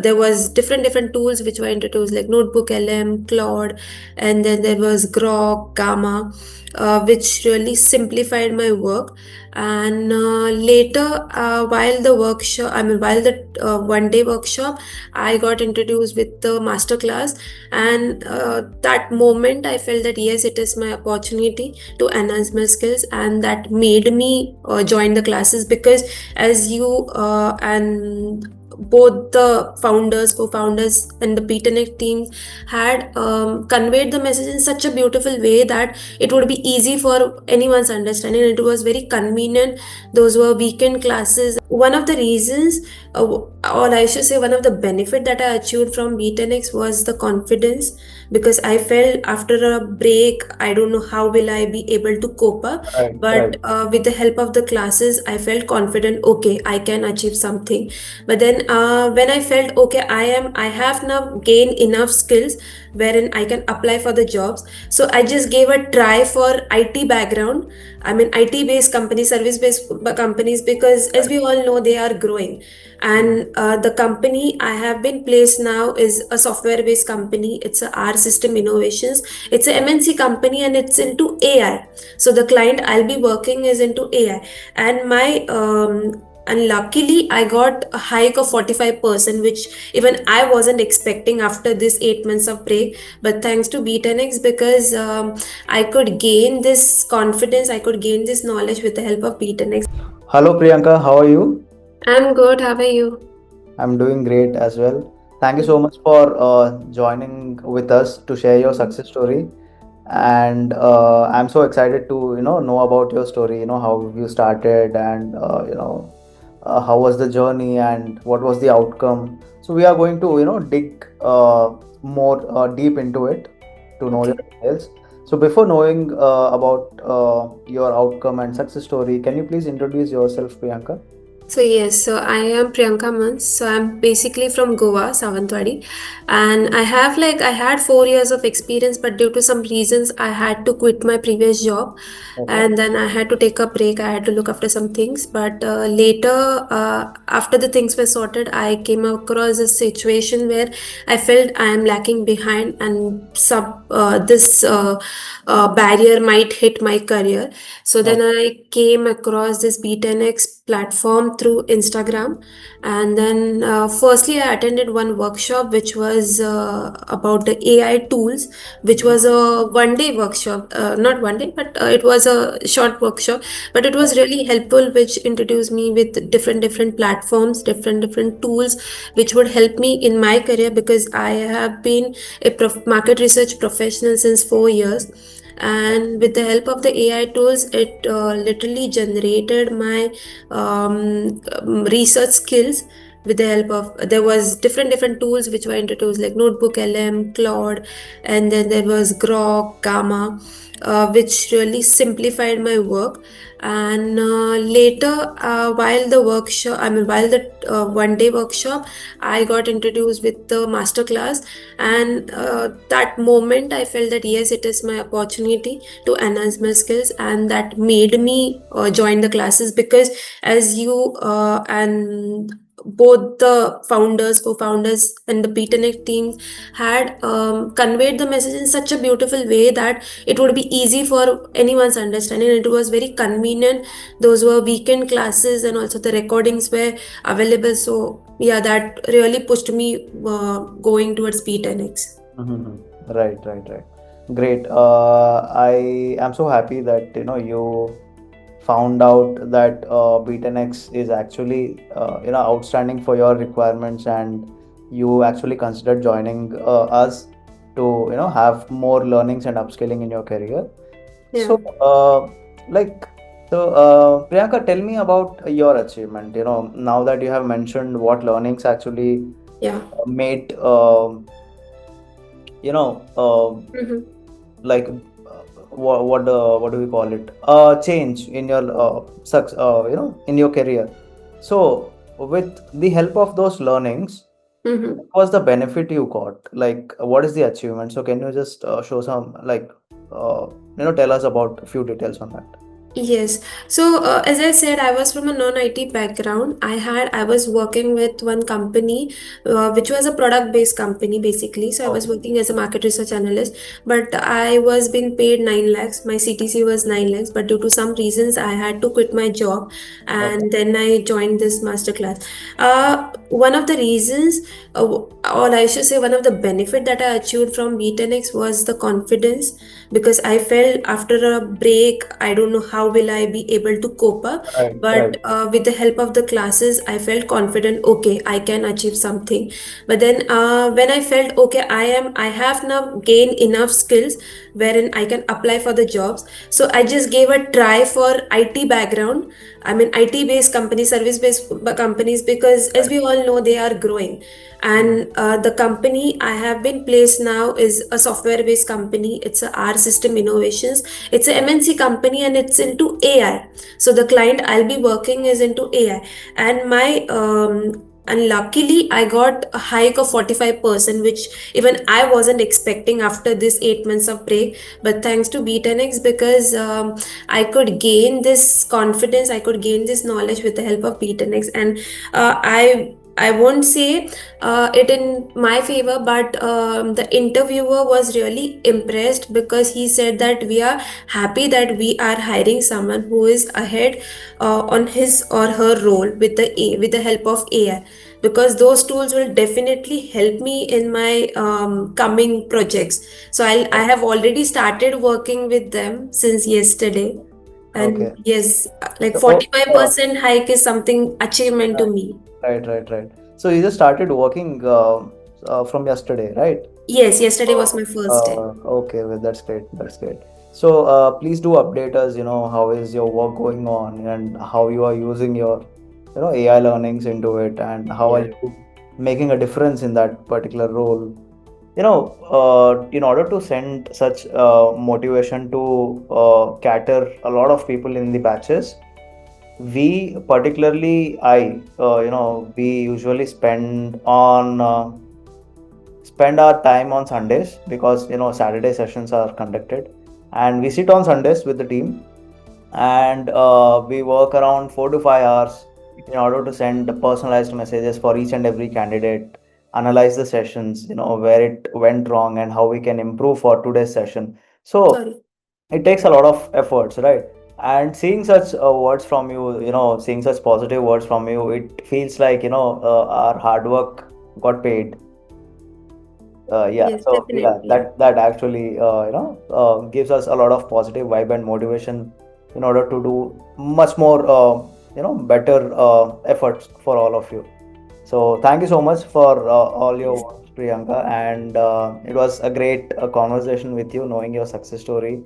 there was different tools which were introduced, like Notebook LM, Claude, and then there was Grok, Gamma, which really simplified my work. And later, while the workshop, I mean, while the 1 day workshop, I got introduced with the masterclass, and that moment I felt that yes, it is my opportunity to enhance my skills, and that made me join the classes. Because as you and both the founders, co-founders, and the Be10x team had conveyed the message in such a beautiful way that it would be easy for anyone's understanding. It was very convenient. Those were weekend classes. One of the reasons, or I should say, one of the benefit that I achieved from B10X was the confidence, because I felt after a break, I don't know how will I be able to cope up, Right, but right. with the help of the classes, I felt confident. Okay, I can achieve something. But then when I felt okay, I have now gained enough skills wherein I can apply for the jobs. So I just gave a try for IT background. I mean, IT based companies, service based companies, because as we all know, they are growing. Mhm. And the company I have been placed now is a software based company. It's a R System Innovations. It's a MNC company, and it's into AI. So the client I'll be working is into AI. And my and luckily I got a hike of 45%, which even I wasn't expecting after this 8 months of break. But thanks to B10X, because I could gain this confidence, I could gain this knowledge with the help of B10X. Hello, Priyanka. How are you? I'm good. How are you? I'm doing great as well. Thank you so much for joining with us to share your success story. And I'm so excited to know about your story. How you started, and how was the journey, and what was the outcome. So we are going to dig more deep into it to know your Okay. details. So before knowing about your outcome and success story, can you please introduce yourself, Priyanka? So yes, so I am Priyanka Munj. So I'm basically from Goa, Savantwadi, and I had 4 years of experience, but due to some reasons I had to quit my previous job, Okay. and then I had to take a break. I had to look after some things, but later, after the things were sorted, I came across a situation where I felt I am lacking behind, and this barrier might hit my career. So then Okay. I came across this B10X platform through Instagram. And then firstly, I attended one workshop which was about the AI tools, which Mhm. was a 1 day workshop. Not 1 day, but it was a short workshop. But it was really helpful, which introduced me with different platforms, different tools, which would help me in my career, because I have been a market research professional since 4 years. And with the help of the AI tools, it literally generated my research skills. With the help of, there was different tools which were introduced, like Notebook LM, Claude, and then there was Grok, Gamma, which really simplified my work. And later, while the workshop, I mean, while the 1 day workshop, I got introduced with the masterclass. And that moment I felt that yes, it is my opportunity to enhance my skills, and that made me join the classes. Because as you and both the founders, co-founders, and the P10X team had conveyed the message in such a beautiful way that it would be easy for anyone's understanding. It was very convenient. Those were weekend classes, and also the recordings were available. So yeah, that really pushed me going towards P10X. Mhm. Right, right, right. Great. I am so happy that you found out that B10X is actually outstanding for your requirements, and you actually considered joining us to have more learnings and upskilling in your career. Yeah. So like Priyanka, tell me about your achievement. Now that you have mentioned what learnings actually Yeah. made you know Mhm. like what do we call it, change in your in your career. So with the help of those learnings, Mhm. what was the benefit you got, like what is the achievement? So can you just show some, like tell us about a few details on that? Yes. So, as I said, I was from a non-IT background. I was working with one company, which was a product-based company, basically. So, I was Okay. working as a market research analyst, but I was being paid 9 lakhs. My CTC was 9 lakhs, but due to some reasons, I had to quit my job, Okay. and then I joined this masterclass. One of the reasons, or I should say, one of the benefit that I achieved from B10X was the confidence, because I felt after a break, I don't know how will I be able to cope up. Right. Right. But with the help of the classes, I felt confident. Okay, I can achieve something. But then when I felt okay, I have now gained enough skills wherein I can apply for the jobs. So I just gave a try for IT background. I mean IT based companies, service based companies, because as Right. we all know, they are growing. Mm. And the company I have been placed now is a software based company. It's a R System Innovations. It's a MNC company and it's into AI. So the client I'll be working is into AI. And my and luckily I got a hike of 45%, which even I wasn't expecting after this 8 months of break. But thanks to B10X, because I could gain this confidence, I could gain this knowledge with the help of B10X. And I won't say it in my favor, but the interviewer was really impressed, because he said that we are happy that we are hiring someone who is ahead on his or her role with with the help of AI, because those tools will definitely help me in my coming projects. So I have already started working with them since yesterday. And Okay. yes, like So, 45% hike is something achievement to me. right, right, right. So you just started working from yesterday, right? Yes, yesterday was Oh, my first day. okay, well, that's great. That's great. So, please do update us, how is your work going on and how you are using your, AI learnings into it, and how are Yeah. you making a difference in that particular role. In order to send such motivation to cater a lot of people in the batches, we particularly we usually spend our time on Sundays, because Saturday sessions are conducted, and we sit on Sundays with the team, and we work around 4 to 5 hours in order to send personalized messages for each and every candidate, analyze the sessions, where it went wrong and how we can improve for today's session. So Sorry. it takes a lot of efforts, right? And seeing such words from you, seeing such positive words from you, it feels like our hard work got paid. Yeah, Yes, so yeah, definitely. that actually gives us a lot of positive vibe and motivation in order to do much more better efforts for all of you. So thank you so much for all your Yes. words, Priyanka, and it was a great conversation with you, knowing your success story.